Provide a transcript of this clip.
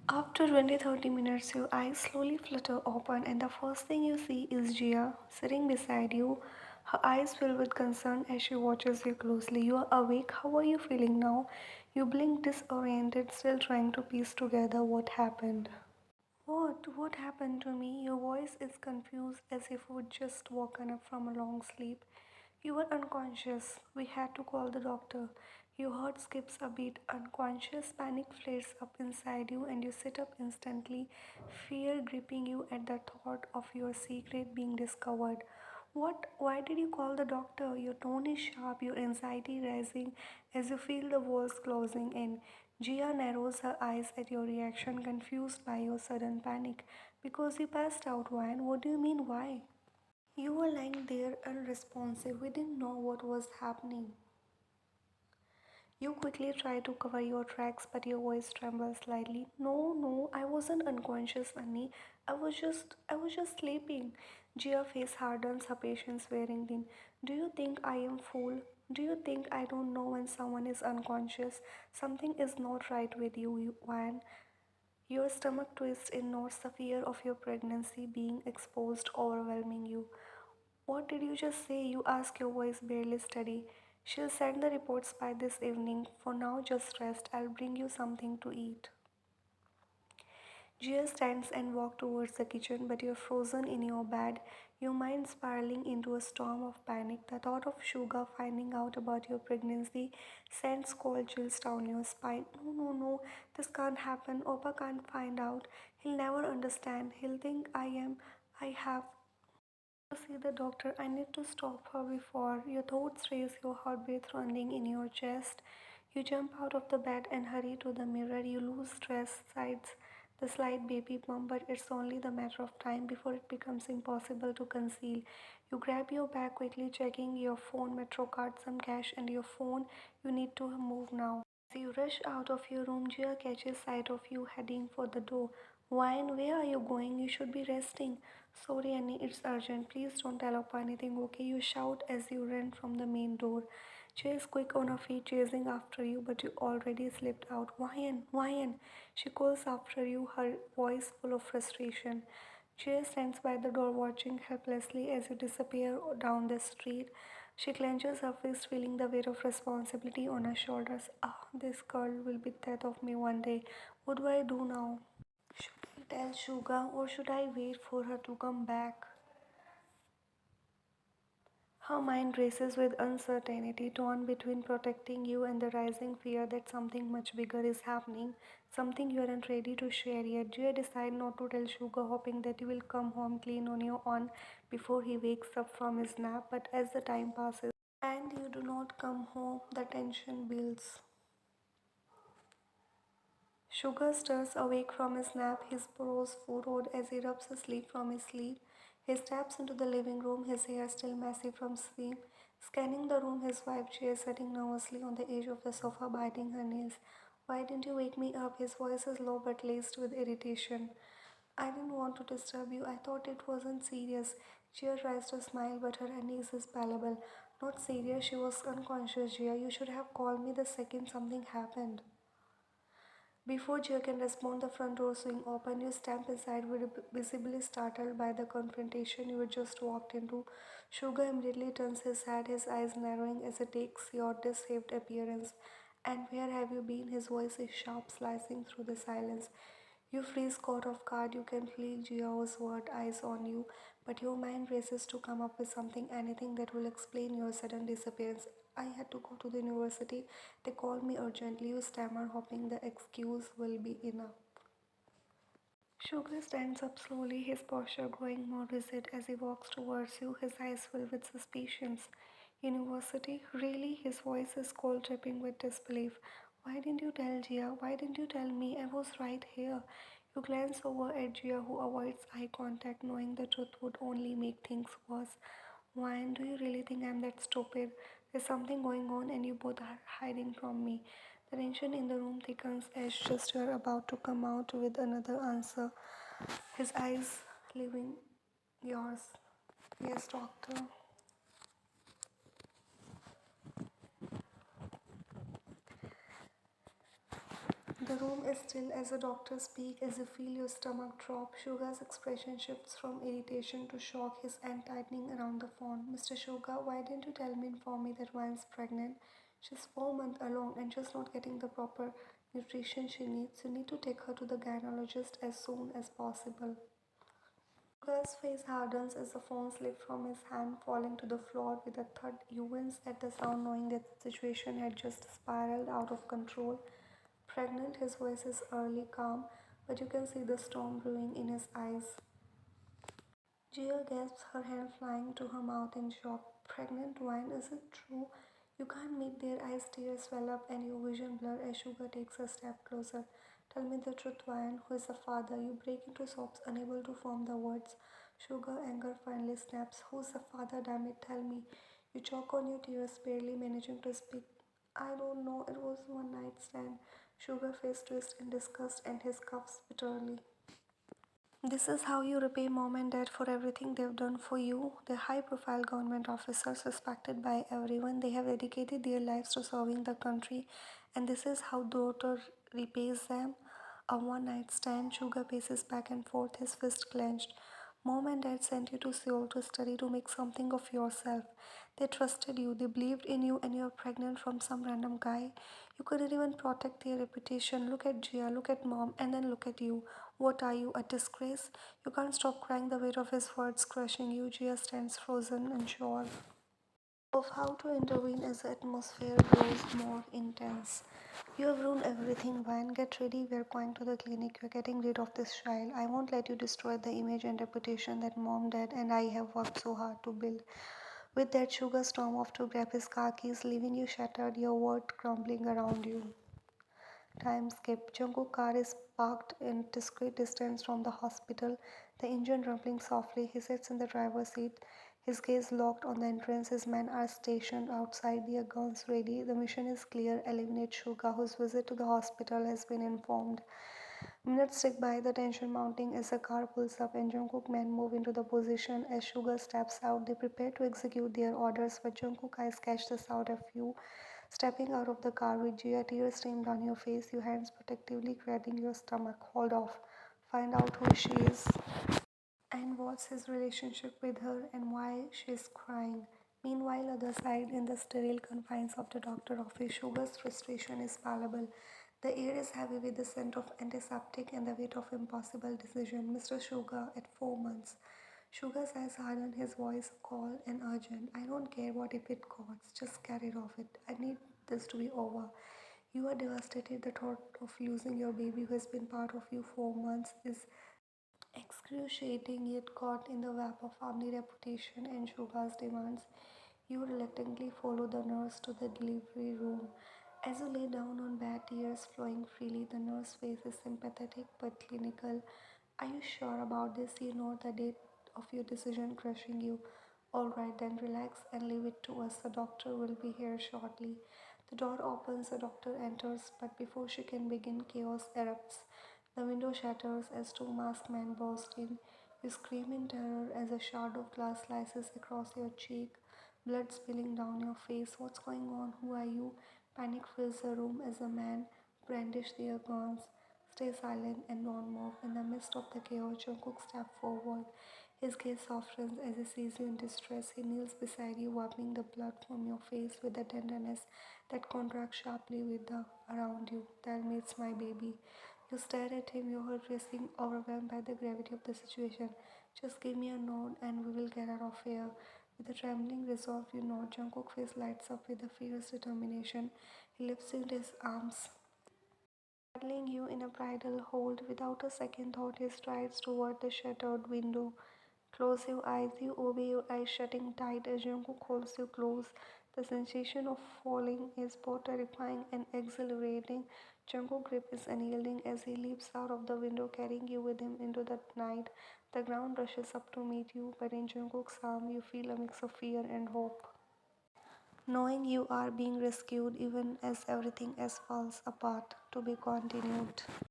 After 20-30 minutes, your eyes slowly flutter open, and the first thing you see is Gia sitting beside you, her eyes filled with concern as she watches you closely. You are awake. How are you feeling now? You blink disoriented, still trying to piece together what happened. What? What happened to me? Your voice is confused as if you'd just woken up from a long sleep. You were unconscious. We had to call the doctor. Your heart skips a beat. Unconscious panic flares up inside you and you sit up instantly, fear gripping you at the thought of your secret being discovered. What? Why did you call the doctor? Your tone is sharp, your anxiety rising as you feel the walls closing in. Gia narrows her eyes at your reaction, confused by your sudden panic. Because you passed out, Ryan. What do you mean, why? You were lying there unresponsive. We didn't know what was happening. You quickly try to cover your tracks, but your voice trembles slightly. No, no, I wasn't unconscious, Annie. I was just sleeping. Gia's face hardens, her patience wearing thin. Do you think I am fool? Do you think I don't know when someone is unconscious? Something is not right with you, Juan. Your stomach twists in knots, the fear of your pregnancy being exposed, overwhelming you. What did you just say? You ask, your voice barely steady. She'll send the reports by this evening. For now, just rest. I'll bring you something to eat. Gia stands and walks towards the kitchen, but you're frozen in your bed, your mind spiraling into a storm of panic. The thought of Sugar finding out about your pregnancy sends cold chills down your spine. No, no, no, this can't happen. Opa can't find out. He'll never understand. He'll think I have to see the doctor. I need to stop her before your thoughts race, your heartbeat running in your chest. You jump out of the bed and hurry to the mirror. You lose stress, sides, the slight baby bump, but it's only the matter of time before it becomes impossible to conceal. You grab your bag quickly, checking your phone, metro card, some cash, and your phone. You need to move now. As you rush out of your room, Gia catches sight of you heading for the door. Wine, where are you going? You should be resting. Sorry, Annie, it's urgent. Please don't tell Appa anything, okay? You shout as you run from the main door. Gia is quick on her feet, chasing after you, but you already slipped out. Wine, Wine! She calls after you, her voice full of frustration. Gia stands by the door, watching helplessly as you disappear down the street. She clenches her fist, feeling the weight of responsibility on her shoulders. Ah, this girl will be death of me one day. What do I do now? Should I tell Suga or should I wait for her to come back? Her mind races with uncertainty, torn between protecting you and the rising fear that something much bigger is happening, something you aren't ready to share yet. Do you decide not to tell Sugar, hoping that you will come home clean on your own before he wakes up from his nap? But as the time passes and you do not come home, the tension builds. Sugar stirs awake from his nap, his brows furrowed as he rubs the sleep from his sleeve. He steps into the living room, his hair still messy from sleep. Scanning the room, his wife chair sitting nervously on the edge of the sofa, biting her nails. Why didn't you wake me up? His voice is low but laced with irritation. I didn't want to disturb you. I thought it wasn't serious. Gia tries to smile, but her unease is palpable. Not serious, she was unconscious, Gia. You should have called me the second something happened. Before Joe can respond, the front door swing open. You stamp inside, visibly startled by the confrontation you had just walked into. Sugar immediately turns his head, his eyes narrowing as he takes your deceived appearance. And where have you been? His voice is sharp, slicing through the silence. You freeze caught off guard. You can feel Gio's word eyes on you, but your mind races to come up with something, anything that will explain your sudden disappearance. I had to go to the university. They called me urgently. You stammer, hoping the excuse will be enough. Sugar stands up slowly, his posture growing more rigid as he walks towards you, his eyes filled with suspicions. University? Really? His voice is cold, dripping with disbelief. Why didn't you tell Gia? Why didn't you tell me? I was right here. You glance over at Gia, who avoids eye contact, knowing the truth would only make things worse. Why do you really think I'm that stupid? There's something going on, and you both are hiding from me. The tension in the room thickens as just you're about to come out with another answer. His eyes leaving yours. Yes, doctor. The room is still as the doctor speaks, as you feel your stomach drop. Suga's expression shifts from irritation to shock, his hand tightening around the phone. Mr. Suga, why didn't you tell me inform me that Ryan's pregnant? She's 4 months alone and just not getting the proper nutrition she needs. You need to take her to the gynecologist as soon as possible. Sugar's face hardens as the phone slips from his hand, falling to the floor with a thud. You wince at the sound, knowing that the situation had just spiraled out of control. Pregnant, his voice is early calm, but you can see the storm brewing in his eyes. Gia gasps, her hand flying to her mouth in shock. Pregnant wine, is it true? You can't meet their eyes, tears swell up, and your vision blur as Sugar takes a step closer. Tell me the truth, Wine. Who is the father? You break into sobs, unable to form the words. Sugar, anger finally snaps. Who's the father? Damn it, tell me. You choke on your tears, barely managing to speak. I don't know. It was one night stand. Sugar face twists in disgust, and his coughs bitterly. This is how you repay mom and dad for everything they've done for you. They're high profile government officers respected by everyone. They have dedicated their lives to serving the country, and this is how daughter repays them. A one night stand. Sugar paces back and forth, his fist clenched. Mom and dad sent you to Seoul to study to make something of yourself. They trusted you, they believed in you, and you're pregnant from some random guy. You couldn't even protect their reputation. Look at Gia, look at mom, and then look at you. What are you, a disgrace? You can't stop crying, the weight of his words crushing you. Gia stands frozen and sure of how to intervene as the atmosphere grows more intense. You have ruined everything, Van. Get ready, we're going to the clinic. We're getting rid of this child. I won't let you destroy the image and reputation that mom, dad, and I have worked so hard to build. With that, Sugar stormed off to grab his car keys, leaving you shattered, your world crumbling around you. Time skip. Jungkook car is parked in discreet distance from the hospital, the engine rumbling softly. He sits in the driver's seat, his gaze locked on the entrance. His men are stationed outside, their guns ready. The mission is clear: eliminate Suga, whose visit to the hospital has been informed. Minutes tick by, the tension mounting as the car pulls up and Jungkook men move into the position. As Sugar steps out, they prepare to execute their orders, but Jungkook eyes catch the sound of you stepping out of the car with Gia, tears stream down your face, your hands protectively grabbing your stomach. Hold off. Find out who she is and what's his relationship with her and why she's crying. Meanwhile, other side, in the sterile confines of the doctor office, Sugar's frustration is palpable. The air is heavy with the scent of antiseptic and the weight of impossible decision. Mr. Sugar, at 4 months. Sugar's eyes harden, his voice cold and urgent. I don't care what if it costs, just get rid of it. I need this to be over. You are devastated. The thought of losing your baby who has been part of you for months is excruciating, yet caught in the web of family reputation and Shoga's demands, you reluctantly follow the nurse to the delivery room. As you lay down on bed, tears flowing freely, the nurse's face is sympathetic but clinical. Are you sure about this? You know the date of your decision crushing you. Alright, then relax and leave it to us. The doctor will be here shortly. The door opens, the doctor enters, but before she can begin, chaos erupts. The window shatters as two masked men burst in. You scream in terror as a shard of glass slices across your cheek, blood spilling down your face. What's going on? Who are you? Panic fills the room as the men brandish their guns. Stay silent and don't move. In the midst of the chaos, Jungkook steps forward. His gaze softens as he sees you in distress. He kneels beside you, wiping the blood from your face with a tenderness that contracts sharply with the around you. Tell me it's my baby. You stare at him, your heart racing, overwhelmed by the gravity of the situation. Just give me a nod and we will get out of here. With a trembling resolve, you nod. Jungkook's face lights up with a fierce determination. He lifts into his arms, cuddling you in a bridal hold. Without a second thought, he strides toward the shattered window. Close your eyes, you obey, your eyes shutting tight as Jungkook holds you close. The sensation of falling is both terrifying and exhilarating. Jungkook's grip is unyielding as he leaps out of the window, carrying you with him into the night. The ground rushes up to meet you, but in Jungkook's arm, you feel a mix of fear and hope. Knowing you are being rescued even as everything else falls apart. To be continued.